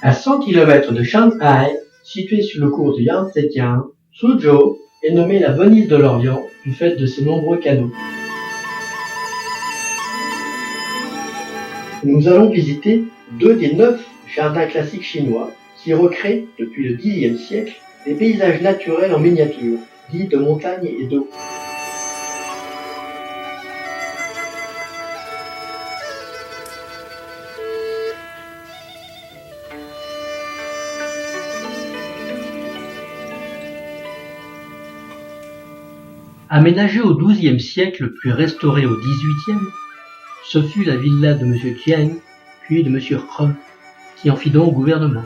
À 100 km de Shanghai, située sur le cours du Yangtze-Kiang, Suzhou est nommée la Venise de l'Orient du fait de ses nombreux canaux. Nous allons visiter 2 des 9 jardins classiques chinois qui recréent, depuis le Xe siècle, des paysages naturels en miniature, dits de montagne et d'eau. Aménagée au XIIe siècle puis restaurée au XVIIIe, ce fut la villa de M. Jiang, puis de M. He, qui en fit donc gouvernement.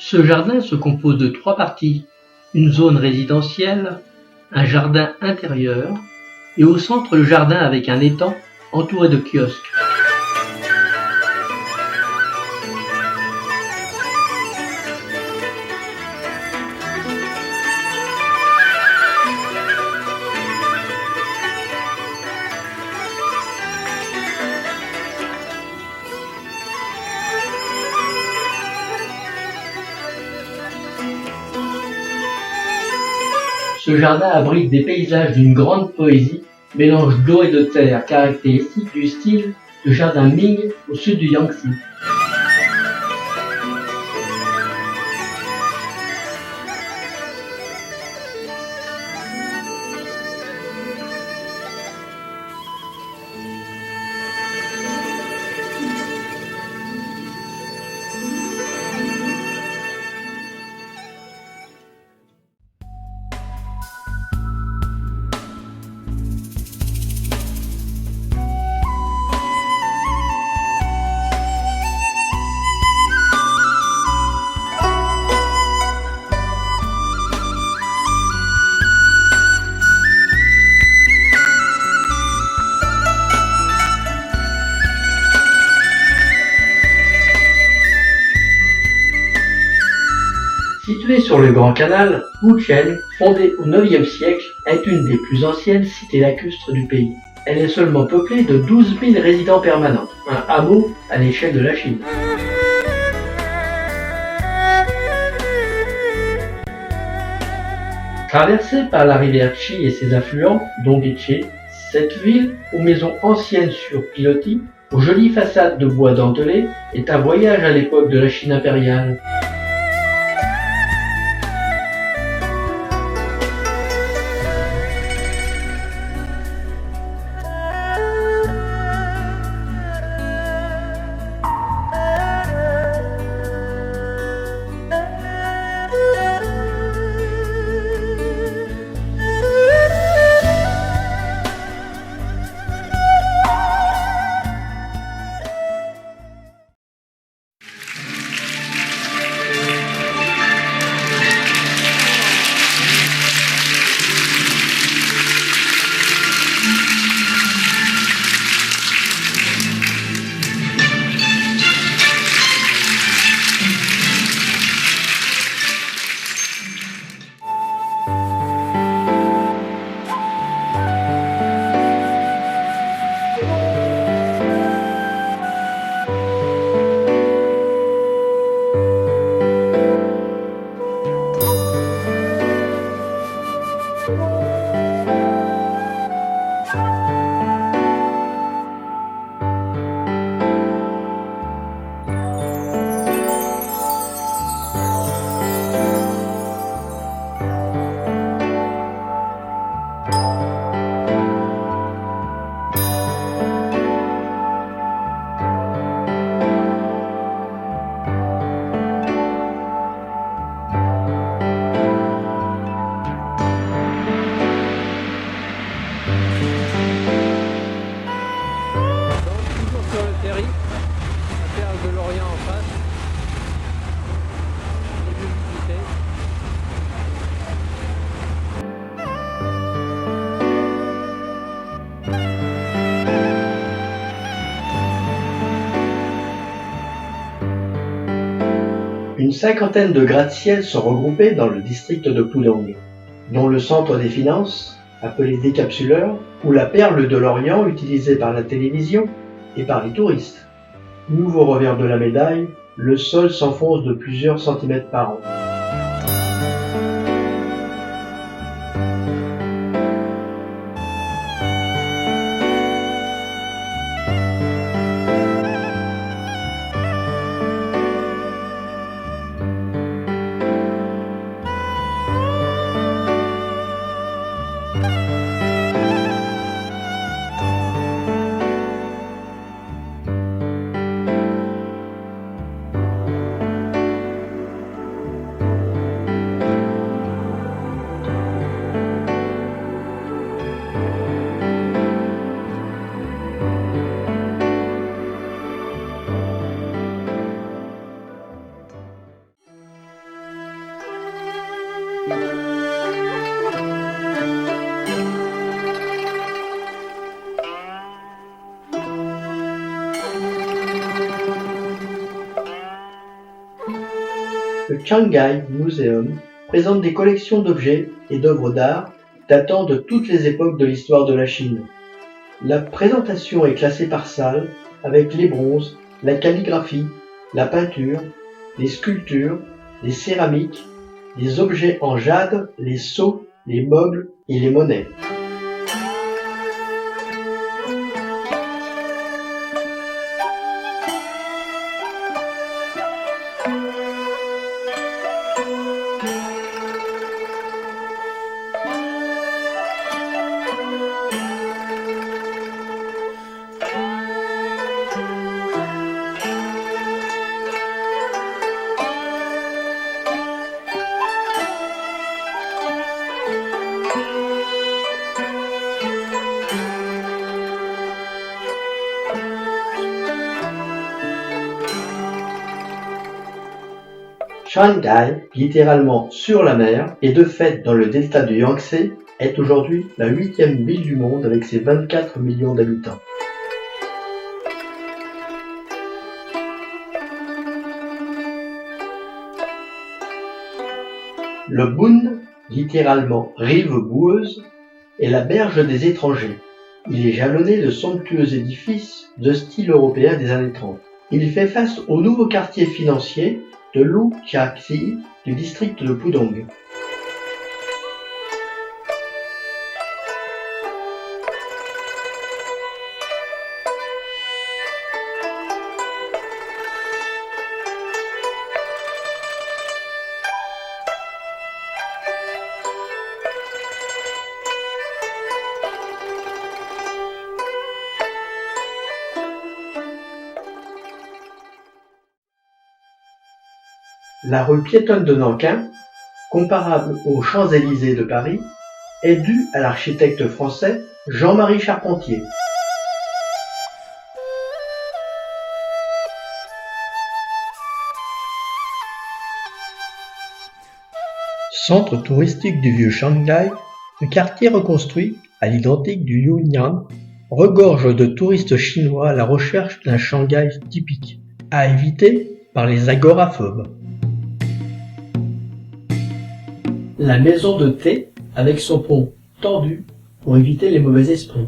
Ce jardin se compose de 3 parties, une zone résidentielle, un jardin intérieur et au centre le jardin avec un étang entouré de kiosques. Ce jardin abrite des paysages d'une grande poésie, mélange d'eau et de terre, caractéristique du style de jardin Ming au sud du Yangtze. Située sur le Grand Canal, Wucheng, fondée au IXe siècle, est une des plus anciennes cités lacustres du pays. Elle est seulement peuplée de 12 000 résidents permanents, un hameau à l'échelle de la Chine. Traversée par la rivière Qi et ses affluents, dont Guiche, cette ville, aux maisons anciennes sur pilotis, aux jolies façades de bois dentelé, est un voyage à l'époque de la Chine impériale. Une cinquantaine de gratte-ciel sont regroupés dans le district de Pudong, dont le centre des finances, appelé décapsuleur, ou la perle de l'Orient utilisée par la télévision et par les touristes. Nouveau revers de la médaille, le sol s'enfonce de plusieurs centimètres par an. Le Shanghai Museum présente des collections d'objets et d'œuvres d'art datant de toutes les époques de l'histoire de la Chine. La présentation est classée par salle avec les bronzes, la calligraphie, la peinture, les sculptures, les céramiques, les objets en jade, les sceaux, les meubles et les monnaies. Shanghai, littéralement sur la mer, et de fait dans le delta du Yangtze, est aujourd'hui la 8e ville du monde avec ses 24 millions d'habitants. Le Bund, littéralement rive boueuse, est la berge des étrangers. Il est jalonné de somptueux édifices de style européen des années 30. Il fait face au nouveau quartier financier de Luqiaqi du district de Pudong. La rue piétonne de Nankin, comparable aux Champs-Élysées de Paris, est due à l'architecte français Jean-Marie Charpentier. Centre touristique du vieux Shanghai, le quartier reconstruit, à l'identique du Yunnan, regorge de touristes chinois à la recherche d'un Shanghai typique, à éviter par les agoraphobes. La maison de thé, avec son pont tendu pour éviter les mauvais esprits.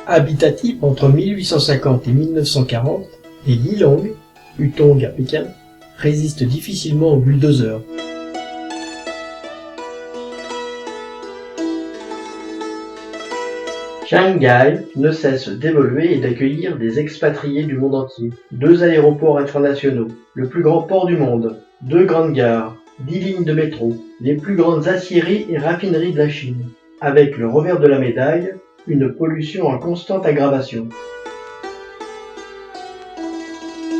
Habitatif entre 1850 et 1940, les Yilong, Hutong à Pékin, résistent difficilement aux bulldozers. Shanghai ne cesse d'évoluer et d'accueillir des expatriés du monde entier. 2 aéroports internationaux, le plus grand port du monde, 2 grandes gares, 10 lignes de métro, les plus grandes aciéries et raffineries de la Chine. Avec le revers de la médaille, une pollution en constante aggravation.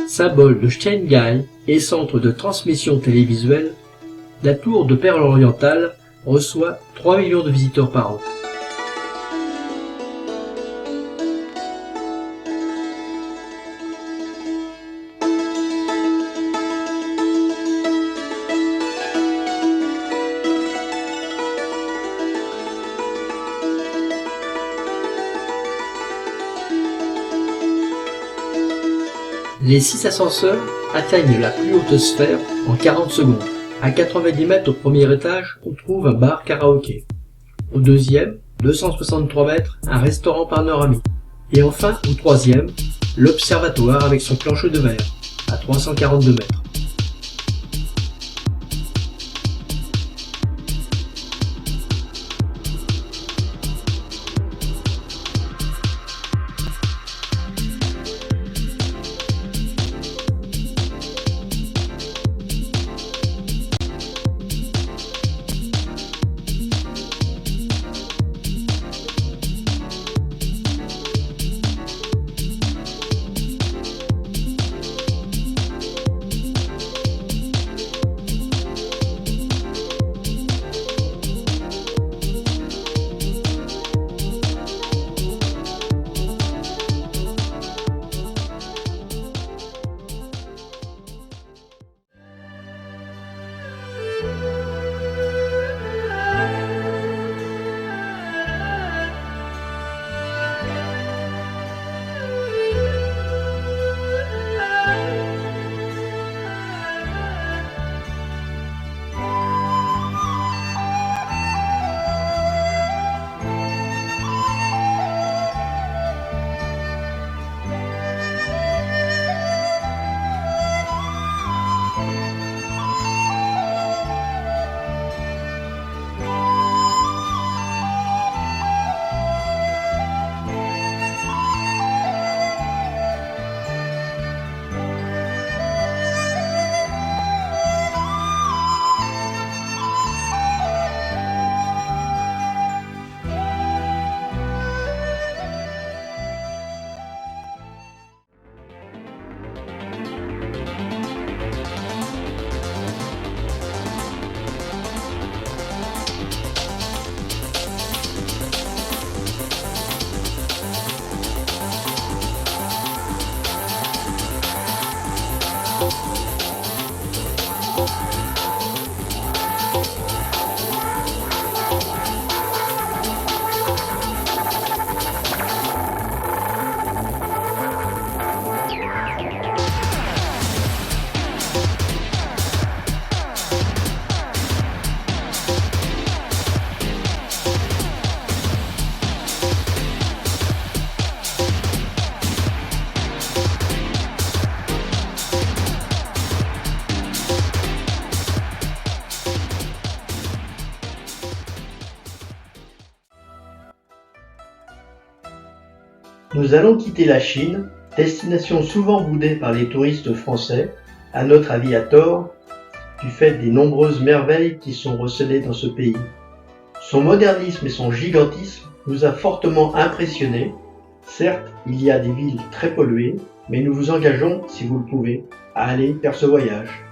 Symbole de Shanghai et centre de transmission télévisuelle, la tour de Perle orientale reçoit 3 millions de visiteurs par an. Les 6 ascenseurs atteignent la plus haute sphère en 40 secondes. À 90 mètres au premier étage, on trouve un bar karaoké. Au deuxième, 263 mètres, un restaurant panoramique. Et enfin, au troisième, l'observatoire avec son plancher de verre, à 342 mètres. Nous allons quitter la Chine, destination souvent boudée par les touristes français, à notre avis à tort, du fait des nombreuses merveilles qui sont recelées dans ce pays. Son modernisme et son gigantisme nous a fortement impressionnés. Certes, il y a des villes très polluées, mais nous vous engageons, si vous le pouvez, à aller faire ce voyage.